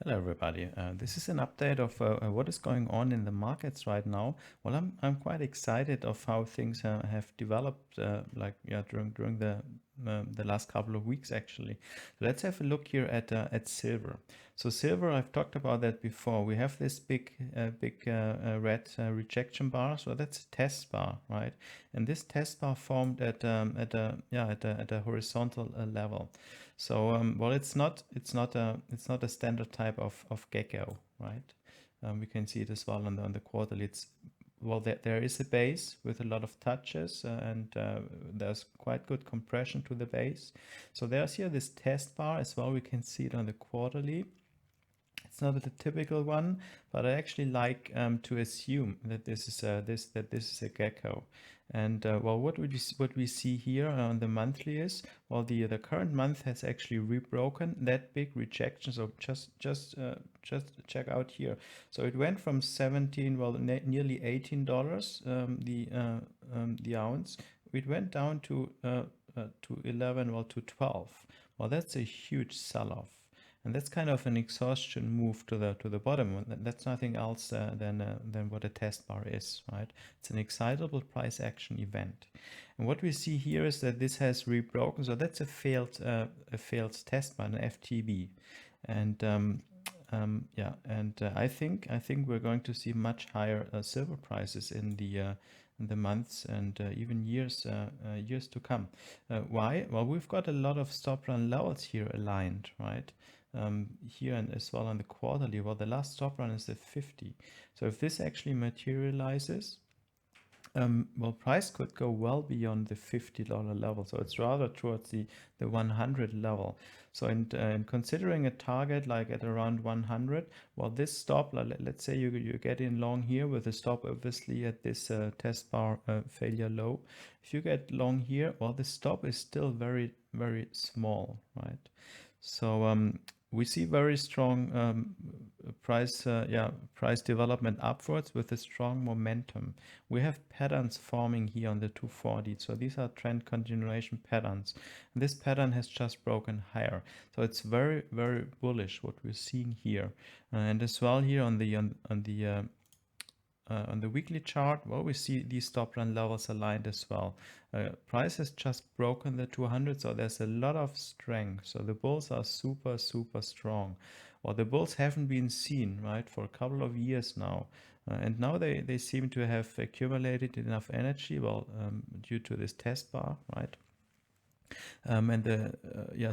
Hello, everybody. This is an update of what is going on in the markets right now. Well, I'm quite excited of how things have developed, during the last couple of weeks actually. So let's have a look here at silver. So silver, I've talked about that before. We have this big red rejection bar. So that's a test bar, right? And this test bar formed at a horizontal level. So well, it's not a standard type of gecko, right? We can see it as well on the quarterly. It's well, there is a base with a lot of touches, and there's quite good compression to the base. So there's here this test bar as well. We can see it on the quarterly. It's not the typical one, but I actually like to assume that this is a gecko. And well, what we see here on the monthly is, well, the current month has actually rebroken that big rejection. So just check out here. So it went from 17, well, nearly $18 the ounce. It went down to 11, well, to 12. Well, that's a huge sell-off. And that's kind of an exhaustion move to the bottom. That's nothing else than what a test bar is, right? It's an excitable price action event. And what we see here is that this has rebroken. So that's a failed test bar, an FTB. And I think we're going to see much higher silver prices in the months and even years to come. Why? Well, we've got a lot of stop run levels here aligned, right? Here and as well on the quarterly. Well, the last stop run is the 50. So if this actually materializes, well, price could go well beyond the $50 level. So it's rather towards the 100 level. So in considering a target like at around 100, well, this stop, let's say you get in long here with a stop obviously at this test bar failure low. If you get long here, well, the stop is still very, very small, right? So we see very strong price development upwards with a strong momentum. We have patterns forming here on the 240. So these are trend continuation patterns. And this pattern has just broken higher. So it's very, very bullish what we're seeing here. And as well here on the weekly chart, well, we see these stop run levels aligned as well. Price has just broken the 200, so there's a lot of strength. So the bulls are super, super strong. Well, the bulls haven't been seen, right, for a couple of years now. And now they seem to have accumulated enough energy, well, due to this test bar, right? And the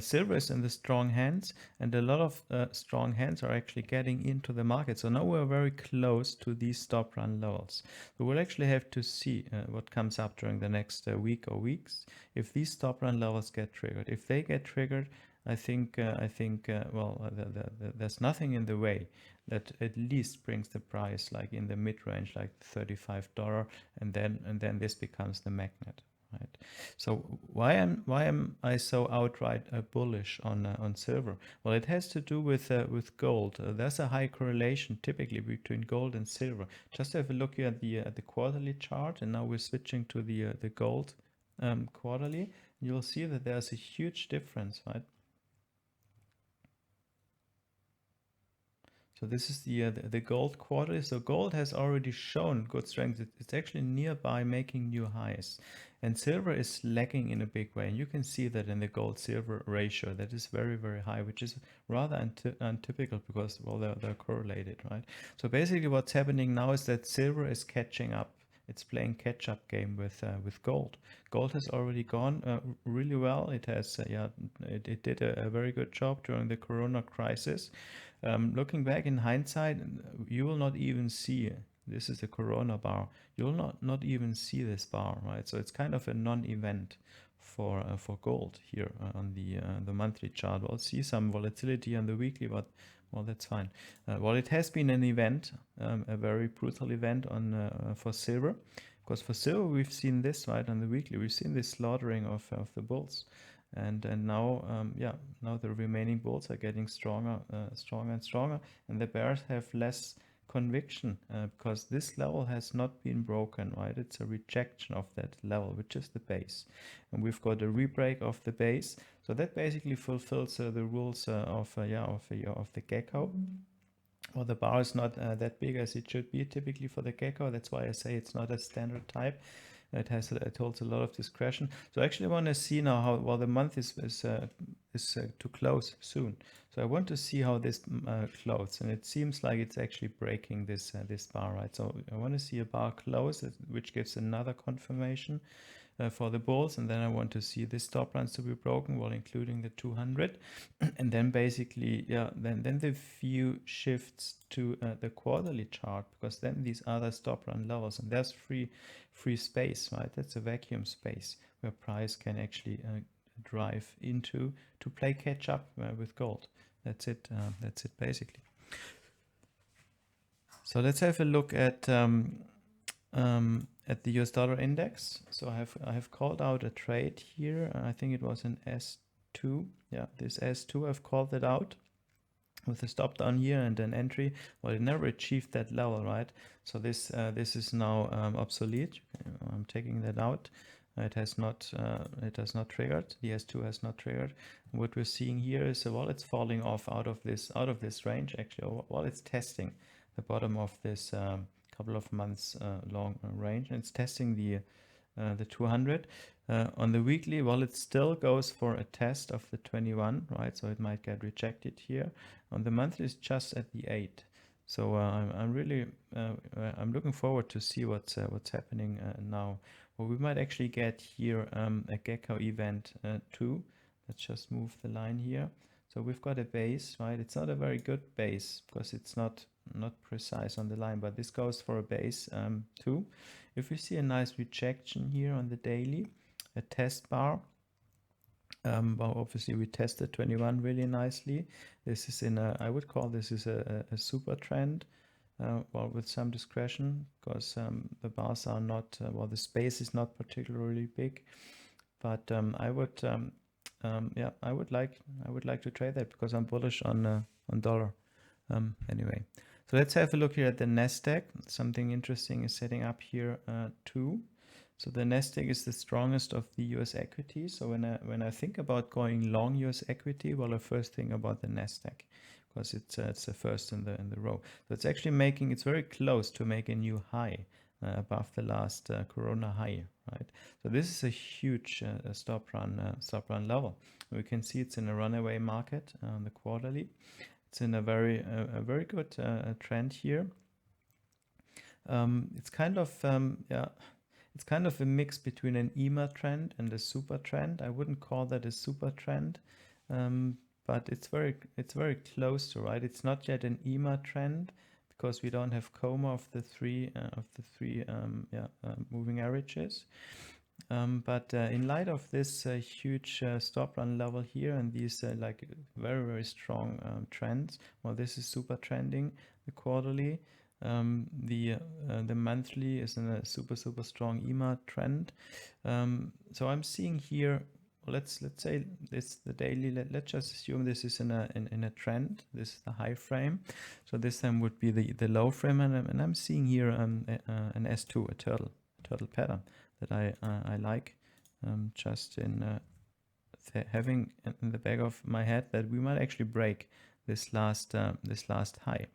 silver is in the strong hands, and a lot of strong hands are actually getting into the market. So now we're very close to these stop run levels. So we'll actually have to see what comes up during the next week or weeks if these stop run levels get triggered. If they get triggered, I think there's nothing in the way that at least brings the price like in the mid range, like $35, and then this becomes the magnet. Right. So why am I so outright bullish on silver? Well, it has to do with gold. There's a high correlation typically between gold and silver. Just have a look here at the quarterly chart, and now we're switching to the gold quarterly. You'll see that there's a huge difference, right? So this is the gold quarterly. So gold has already shown good strength. It's actually nearby making new highs. And silver is lagging in a big way. And you can see that in the gold silver ratio that is very, very high, which is rather untypical because, well, they're correlated, right? So basically what's happening now is that silver is catching up. It's playing catch-up game with gold. Gold has already gone really well. It has, it did a very good job during the Corona crisis. Looking back in hindsight, you will not even see this is a Corona bar. You will not even see this bar, right? So it's kind of a non-event for gold here on the monthly chart. We'll see some volatility on the weekly, but well, that's fine. Well, it has been an event, a very brutal event on for silver, because for silver we've seen this right on the weekly. We've seen this slaughtering of the bulls, and now now the remaining bulls are getting stronger, stronger and stronger, and the bears have less conviction because this level has not been broken, right? It's a rejection of that level, which is the base, and we've got a rebreak of the base. So that basically fulfills the rules of the gecko. Well, the bar is not that big as it should be typically for the gecko. That's why I say it's not a standard type. It holds a lot of discretion. So I actually want to see now how well the month is to close soon. So I want to see how this closes, and it seems like it's actually breaking this this bar, right? So I want to see a bar close, which gives another confirmation for the bulls, and then I want to see this stop runs to be broken, well, including the 200, and then basically, yeah, then the view shifts to the quarterly chart, because then these other stop run levels, and there's free space, right? That's a vacuum space where price can actually drive into to play catch up with gold. That's it. That's it basically. So let's have a look at the US dollar index. So I have called out a trade here. I think it was an S2. Yeah, this S2, I've called it out with a stop down here and an entry. Well, it never achieved that level, right? So this is now obsolete. I'm taking that out. It has not triggered. The S2 has not triggered. What we're seeing here is well, it's falling off out of this range actually. While it's testing the bottom of this couple of months long range, and it's testing the 200 on the weekly. Well, it still goes for a test of the 21, right? So it might get rejected here. On the monthly, it's just at the 8. So I'm really I'm looking forward to see what's happening now. Well, we might actually get here a gecko event too. Let's just move the line here. So we've got a base, right? It's not a very good base because it's not precise on the line, but this goes for a base too. If we see a nice rejection here on the daily, a test bar, well, obviously we tested 21 really nicely. This is I would call this is a super trend, well, with some discretion, because the bars are not, well, the space is not particularly big, but I would, yeah, I would like to trade that because I'm bullish on dollar. Anyway, so let's have a look here at the Nasdaq. Something interesting is setting up here too. So the Nasdaq is the strongest of the US equity. So when I think about going long US equity, well, I first think about the Nasdaq because it's the first in the row. So it's actually it's very close to make a new high above the last Corona high, right? So this is a huge stop run level. We can see it's in a runaway market on the quarterly. It's in a very good trend here. It's kind of yeah. It's kind of a mix between an EMA trend and a super trend. I wouldn't call that a super trend, but it's very close to, right? It's not yet an EMA trend because we don't have coma of the three moving averages. But in light of this huge stop run level here and these like very strong trends, well, this is super trending, the quarterly. The monthly is in a super strong EMA trend. So I'm seeing here, let's say this the daily. Let's just assume this is in a trend. This is the high frame. So this then would be the low frame, and I'm seeing here an S2, a turtle pattern that I like. Just in having in the back of my head that we might actually break this last high.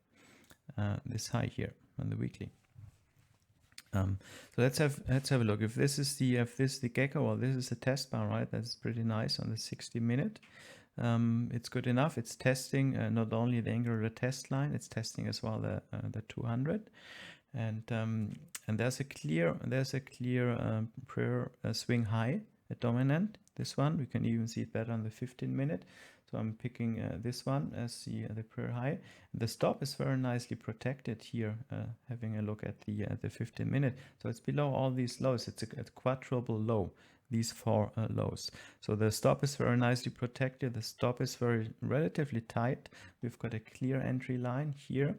This high here on the weekly. So let's have a look. If this is the gecko, well, this is a test bar, right? That's pretty nice on the 60-minute. It's good enough. It's testing not only the angular test line, it's testing as well the 200, and there's a clear prayer swing high, a dominant. This one we can even see it better on the 15-minute. So I'm picking this one as the prayer high. The stop is very nicely protected here, having a look at the 15-minute. So it's below all these lows. It's a quadruple low, these four lows. So the stop is very nicely protected. The stop is relatively tight. We've got a clear entry line here.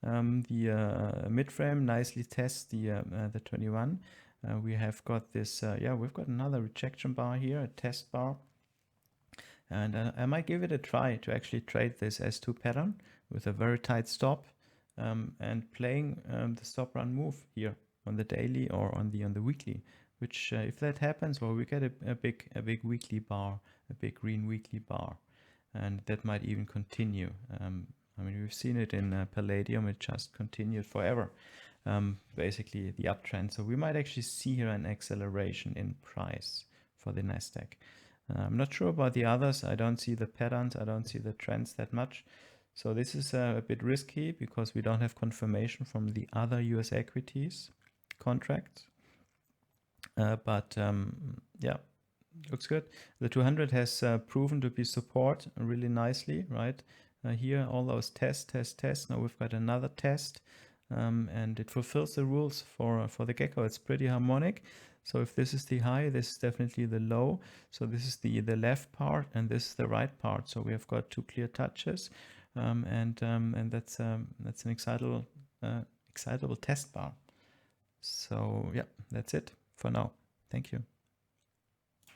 The mid frame nicely tests the 21. We have got this, we've got another rejection bar here, a test bar. And I might give it a try to actually trade this S2 pattern with a very tight stop and playing the stop run move here on the daily or on the weekly. Which if that happens, well, we get a big weekly bar, a big green weekly bar, and that might even continue. I mean, we've seen it in Palladium; it just continued forever. Basically the uptrend. So we might actually see here an acceleration in price for the Nasdaq. I'm not sure about the others. I don't see the patterns. I don't see the trends that much. So this is a bit risky because we don't have confirmation from the other US equities contracts. But yeah, looks good. The 200 has proven to be support really nicely, right? Here, all those tests. Now we've got another test. And it fulfills the rules for the gecko. It's pretty harmonic. So if this is the high, this is definitely the low. So this is the left part, and this is the right part. So we have got two clear touches, and that's an excitable test bar. So yeah, that's it for now. Thank you.